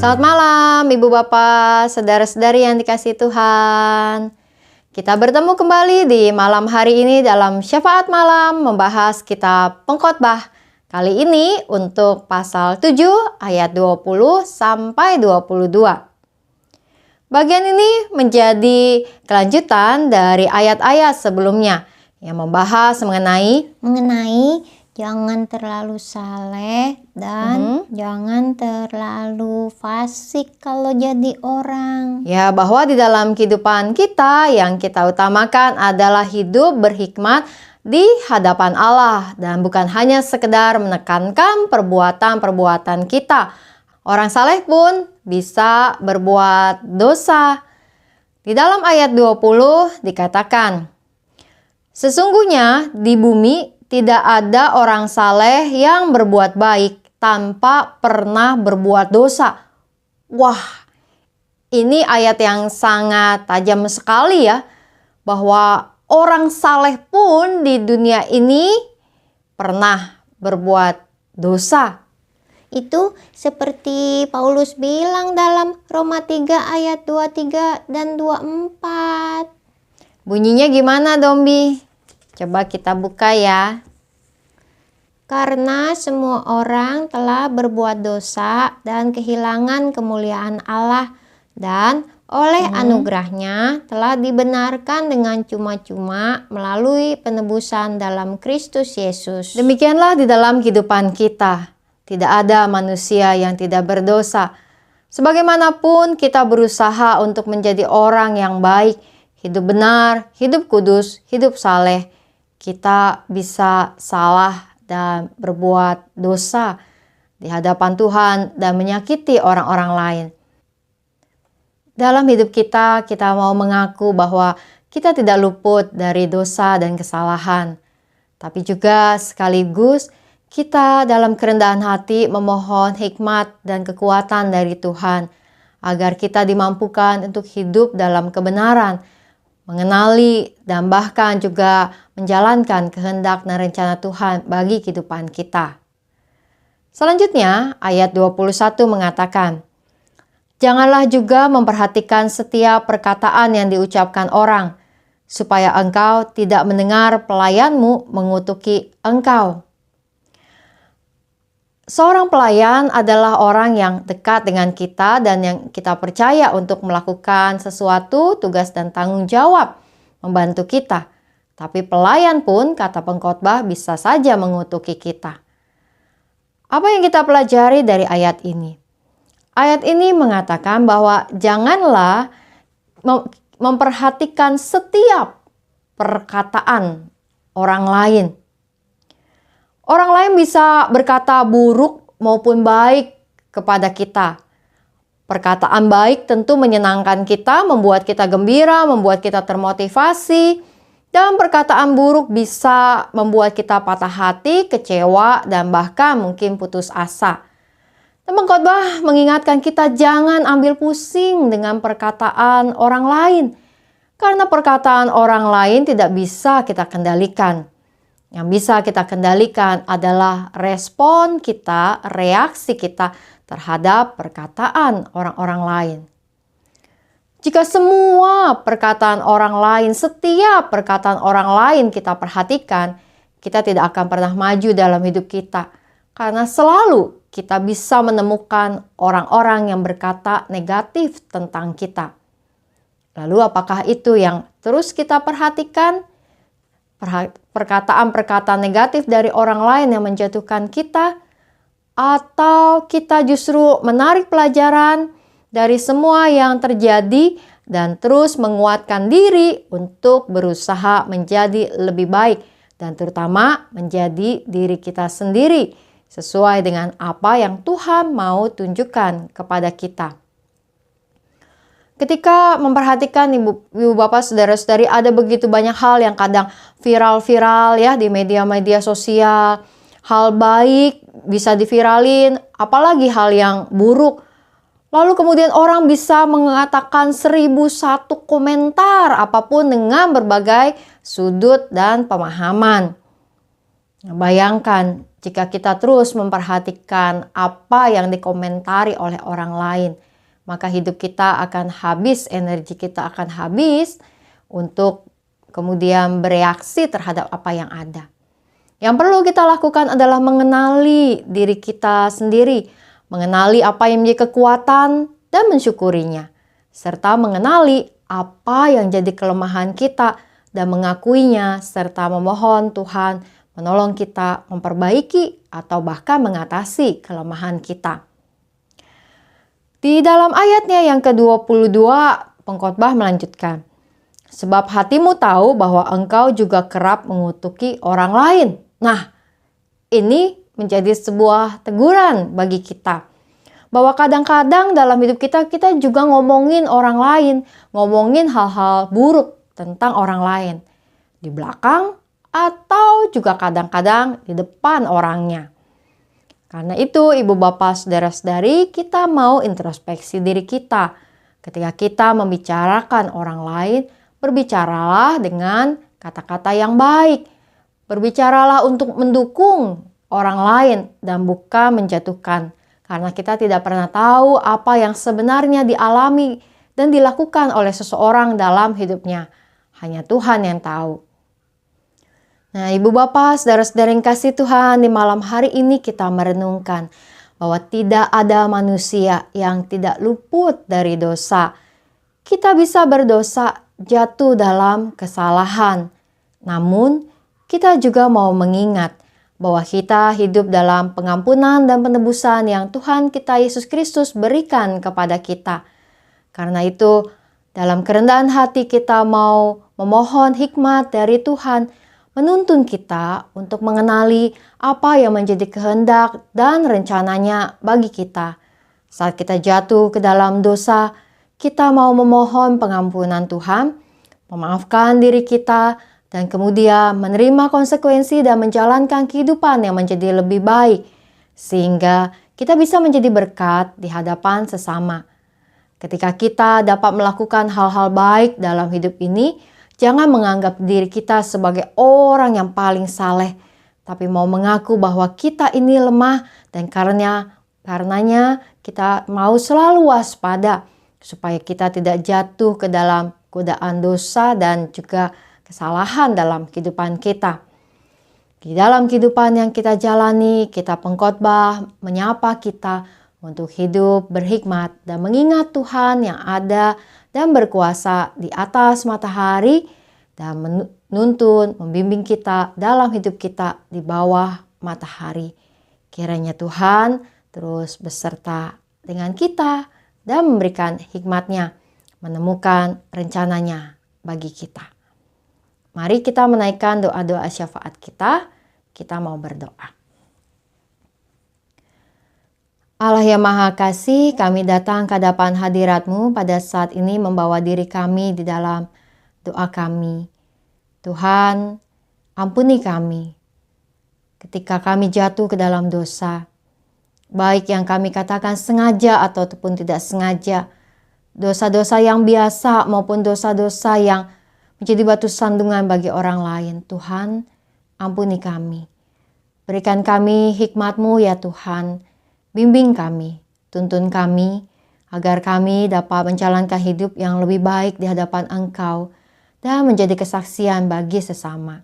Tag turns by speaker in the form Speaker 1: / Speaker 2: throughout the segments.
Speaker 1: Selamat malam Ibu Bapak, saudara-saudari yang dikasihi Tuhan. Kita bertemu kembali di malam hari ini dalam Syafaat Malam membahas kitab Pengkhotbah. Kali ini untuk pasal 7 ayat 20 sampai 22. Bagian ini menjadi kelanjutan dari ayat-ayat sebelumnya yang membahas mengenai
Speaker 2: jangan terlalu saleh dan jangan terlalu fasik kalau jadi orang.
Speaker 1: Ya, bahwa di dalam kehidupan kita yang kita utamakan adalah hidup berhikmat di hadapan Allah dan bukan hanya sekedar menekankan perbuatan-perbuatan kita. Orang saleh pun bisa berbuat dosa. Di dalam ayat 20 dikatakan, sesungguhnya di bumi tidak ada orang saleh yang berbuat baik tanpa pernah berbuat dosa. Wah, ini ayat yang sangat tajam sekali ya, bahwa orang saleh pun di dunia ini pernah berbuat dosa.
Speaker 2: Itu seperti Paulus bilang dalam Roma 3 ayat 23 dan 24.
Speaker 1: Bunyinya gimana, Dombi? Coba kita buka ya.
Speaker 2: Karena semua orang telah berbuat dosa dan kehilangan kemuliaan Allah, dan oleh anugerahnya telah dibenarkan dengan cuma-cuma melalui penebusan dalam Kristus Yesus.
Speaker 1: Demikianlah di dalam kehidupan kita. Tidak ada manusia yang tidak berdosa. Sebagaimanapun kita berusaha untuk menjadi orang yang baik, hidup benar, hidup kudus, hidup saleh, kita bisa salah dan berbuat dosa di hadapan Tuhan dan menyakiti orang-orang lain. Dalam hidup kita mau mengaku bahwa kita tidak luput dari dosa dan kesalahan. Tapi juga sekaligus kita dalam kerendahan hati memohon hikmat dan kekuatan dari Tuhan agar kita dimampukan untuk hidup dalam kebenaran, mengenali dan bahkan juga menjalankan kehendak dan rencana Tuhan bagi kehidupan kita. Selanjutnya, ayat 21 mengatakan, janganlah juga memperhatikan setiap perkataan yang diucapkan orang, supaya engkau tidak mendengar pelayanmu mengutuki engkau. Seorang pelayan adalah orang yang dekat dengan kita dan yang kita percaya untuk melakukan sesuatu, tugas dan tanggung jawab membantu kita. Tapi pelayan pun, kata pengkhotbah, bisa saja mengutuki kita. Apa yang kita pelajari dari ayat ini? Ayat ini mengatakan bahwa janganlah memperhatikan setiap perkataan orang lain. Orang lain bisa berkata buruk maupun baik kepada kita. Perkataan baik tentu menyenangkan kita, membuat kita gembira, membuat kita termotivasi. Dan perkataan buruk bisa membuat kita patah hati, kecewa, dan bahkan mungkin putus asa. Dan pengkhotbah mengingatkan kita jangan ambil pusing dengan perkataan orang lain. Karena perkataan orang lain tidak bisa kita kendalikan. Yang bisa kita kendalikan adalah respon kita, reaksi kita terhadap perkataan orang-orang lain. Jika semua perkataan orang lain, setiap perkataan orang lain kita perhatikan, kita tidak akan pernah maju dalam hidup kita. Karena selalu kita bisa menemukan orang-orang yang berkata negatif tentang kita. Lalu apakah itu yang terus kita perhatikan? Perkataan-perkataan negatif dari orang lain yang menjatuhkan kita, atau kita justru menarik pelajaran dari semua yang terjadi dan terus menguatkan diri untuk berusaha menjadi lebih baik dan terutama menjadi diri kita sendiri sesuai dengan apa yang Tuhan mau tunjukkan kepada kita. Ketika memperhatikan ibu bapak saudara-saudari, ada begitu banyak hal yang kadang viral-viral ya di media-media sosial. Hal baik bisa diviralin, apalagi hal yang buruk. Lalu kemudian orang bisa mengatakan 1001 komentar apapun dengan berbagai sudut dan pemahaman. Nah, bayangkan jika kita terus memperhatikan apa yang dikomentari oleh orang lain, maka hidup kita akan habis, energi kita akan habis untuk kemudian bereaksi terhadap apa yang ada. Yang perlu kita lakukan adalah mengenali diri kita sendiri, mengenali apa yang menjadi kekuatan dan mensyukurinya, serta mengenali apa yang jadi kelemahan kita dan mengakuinya, serta memohon Tuhan menolong kita memperbaiki atau bahkan mengatasi kelemahan kita. Di dalam ayatnya yang ke-22, pengkhotbah melanjutkan, sebab hatimu tahu bahwa engkau juga kerap mengutuki orang lain. Nah, ini menjadi sebuah teguran bagi kita. Bahwa kadang-kadang dalam hidup kita juga ngomongin orang lain, ngomongin hal-hal buruk tentang orang lain. Di belakang atau juga kadang-kadang di depan orangnya. Karena itu ibu bapak saudara-saudari, kita mau introspeksi diri kita. Ketika kita membicarakan orang lain, berbicaralah dengan kata-kata yang baik. Berbicaralah untuk mendukung orang lain dan bukan menjatuhkan. Karena kita tidak pernah tahu apa yang sebenarnya dialami dan dilakukan oleh seseorang dalam hidupnya. Hanya Tuhan yang tahu. Nah, ibu bapak, saudara-saudara yang kasih Tuhan, di malam hari ini kita merenungkan bahwa tidak ada manusia yang tidak luput dari dosa. Kita bisa berdosa, jatuh dalam kesalahan. Namun, kita juga mau mengingat bahwa kita hidup dalam pengampunan dan penebusan yang Tuhan kita Yesus Kristus berikan kepada kita. Karena itu, dalam kerendahan hati kita mau memohon hikmat dari Tuhan, menuntun kita untuk mengenali apa yang menjadi kehendak dan rencananya bagi kita. Saat kita jatuh ke dalam dosa, kita mau memohon pengampunan Tuhan, memaafkan diri kita, dan kemudian menerima konsekuensi dan menjalankan kehidupan yang menjadi lebih baik, sehingga kita bisa menjadi berkat di hadapan sesama. Ketika kita dapat melakukan hal-hal baik dalam hidup ini, jangan menganggap diri kita sebagai orang yang paling saleh, tapi mau mengaku bahwa kita ini lemah dan karenanya kita mau selalu waspada supaya kita tidak jatuh ke dalam godaan dosa dan juga kesalahan dalam kehidupan kita. Di dalam kehidupan yang kita jalani, kita pengkhotbah menyapa kita untuk hidup berhikmat dan mengingat Tuhan yang ada dan berkuasa di atas matahari dan menuntun, membimbing kita dalam hidup kita di bawah matahari. Kiranya Tuhan terus beserta dengan kita dan memberikan hikmat-Nya, menemukan rencananya bagi kita. Mari kita menaikkan doa-doa syafaat kita. Kita mau berdoa. Allah yang Maha Kasih, kami datang ke hadapan hadirat-Mu pada saat ini membawa diri kami di dalam doa kami. Tuhan, ampuni kami ketika kami jatuh ke dalam dosa. Baik yang kami katakan sengaja ataupun tidak sengaja. Dosa-dosa yang biasa maupun dosa-dosa yang menjadi batu sandungan bagi orang lain. Tuhan, ampuni kami. Berikan kami hikmat-Mu ya Tuhan. Bimbing kami, tuntun kami, agar kami dapat menjalankan hidup yang lebih baik di hadapan Engkau dan menjadi kesaksian bagi sesama.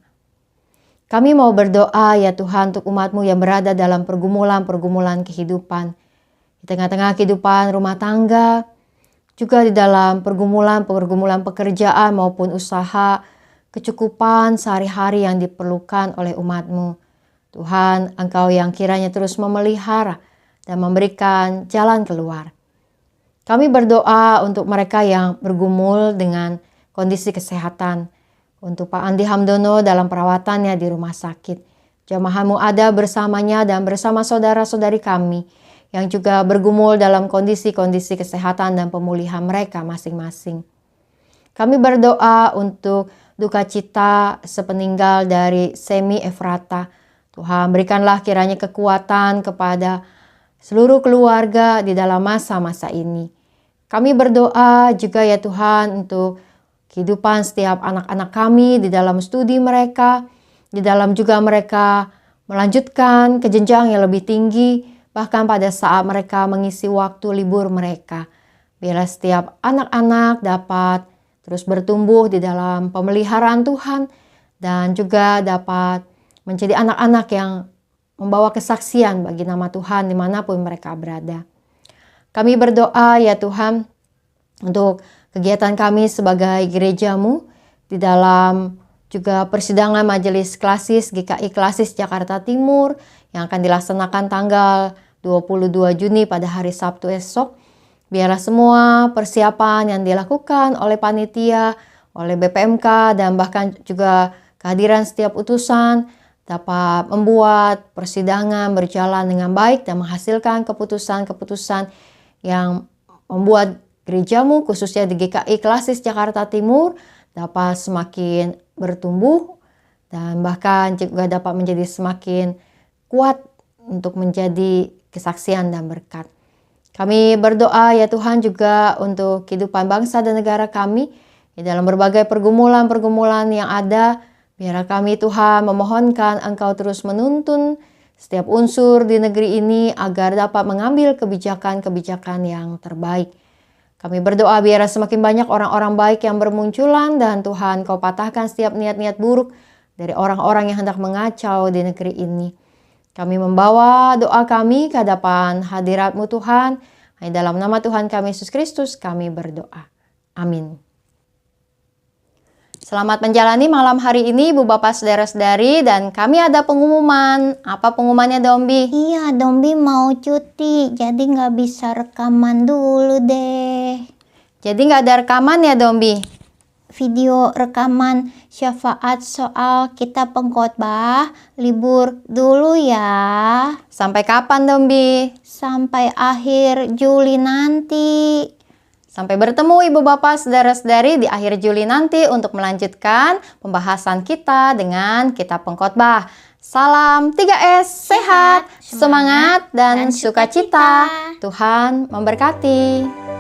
Speaker 1: Kami mau berdoa ya Tuhan untuk umat-Mu yang berada dalam pergumulan-pergumulan kehidupan. Di tengah-tengah kehidupan rumah tangga, juga di dalam pergumulan-pergumulan pekerjaan maupun usaha, kecukupan sehari-hari yang diperlukan oleh umat-Mu. Tuhan, Engkau yang kiranya terus memelihara dan memberikan jalan keluar. Kami berdoa untuk mereka yang bergumul dengan kondisi kesehatan. Untuk Pak Andi Hamdono dalam perawatannya di rumah sakit. Jamaah-Mu ada bersamanya dan bersama saudara-saudari kami yang juga bergumul dalam kondisi-kondisi kesehatan dan pemulihan mereka masing-masing. Kami berdoa untuk duka cita sepeninggal dari Semi Efrata. Tuhan, berikanlah kiranya kekuatan kepada seluruh keluarga di dalam masa-masa ini. Kami berdoa juga ya Tuhan untuk kehidupan setiap anak-anak kami di dalam studi mereka, di dalam juga mereka melanjutkan ke jenjang yang lebih tinggi, bahkan pada saat mereka mengisi waktu libur mereka. Biarlah setiap anak-anak dapat terus bertumbuh di dalam pemeliharaan Tuhan dan juga dapat menjadi anak-anak yang membawa kesaksian bagi nama Tuhan dimanapun mereka berada. Kami berdoa ya Tuhan untuk kegiatan kami sebagai gereja-Mu di dalam juga persidangan Majelis Klasis GKI Klasis Jakarta Timur yang akan dilaksanakan tanggal 22 Juni pada hari Sabtu esok. Biarlah semua persiapan yang dilakukan oleh panitia, oleh BPMK, dan bahkan juga kehadiran setiap utusan dapat membuat persidangan berjalan dengan baik dan menghasilkan keputusan-keputusan yang membuat gereja-Mu khususnya di GKI Klasis Jakarta Timur dapat semakin bertumbuh dan bahkan juga dapat menjadi semakin kuat untuk menjadi kesaksian dan berkat. Kami berdoa ya Tuhan juga untuk kehidupan bangsa dan negara kami di dalam berbagai pergumulan-pergumulan yang ada. Biarlah kami Tuhan memohonkan Engkau terus menuntun setiap unsur di negeri ini agar dapat mengambil kebijakan-kebijakan yang terbaik. Kami berdoa biarlah semakin banyak orang-orang baik yang bermunculan dan Tuhan Kau patahkan setiap niat-niat buruk dari orang-orang yang hendak mengacau di negeri ini. Kami membawa doa kami ke hadapan hadirat-Mu Tuhan. Hanya dalam nama Tuhan kami Yesus Kristus kami berdoa. Amin. Selamat menjalani malam hari ini Ibu Bapak Saudara-saudari dan kami ada pengumuman. Apa pengumumannya Dombi?
Speaker 2: Iya, Dombi mau cuti, jadi nggak bisa rekaman dulu deh.
Speaker 1: Jadi nggak ada rekaman ya Dombi?
Speaker 2: Video rekaman syafaat soal kitab pengkhotbah libur dulu ya.
Speaker 1: Sampai kapan Dombi?
Speaker 2: Sampai akhir Juli nanti.
Speaker 1: Sampai bertemu Ibu Bapak Saudara-saudari di akhir Juli nanti untuk melanjutkan pembahasan kita dengan kitab pengkhotbah. Salam 3S, sehat, semangat, dan sukacita. Tuhan memberkati.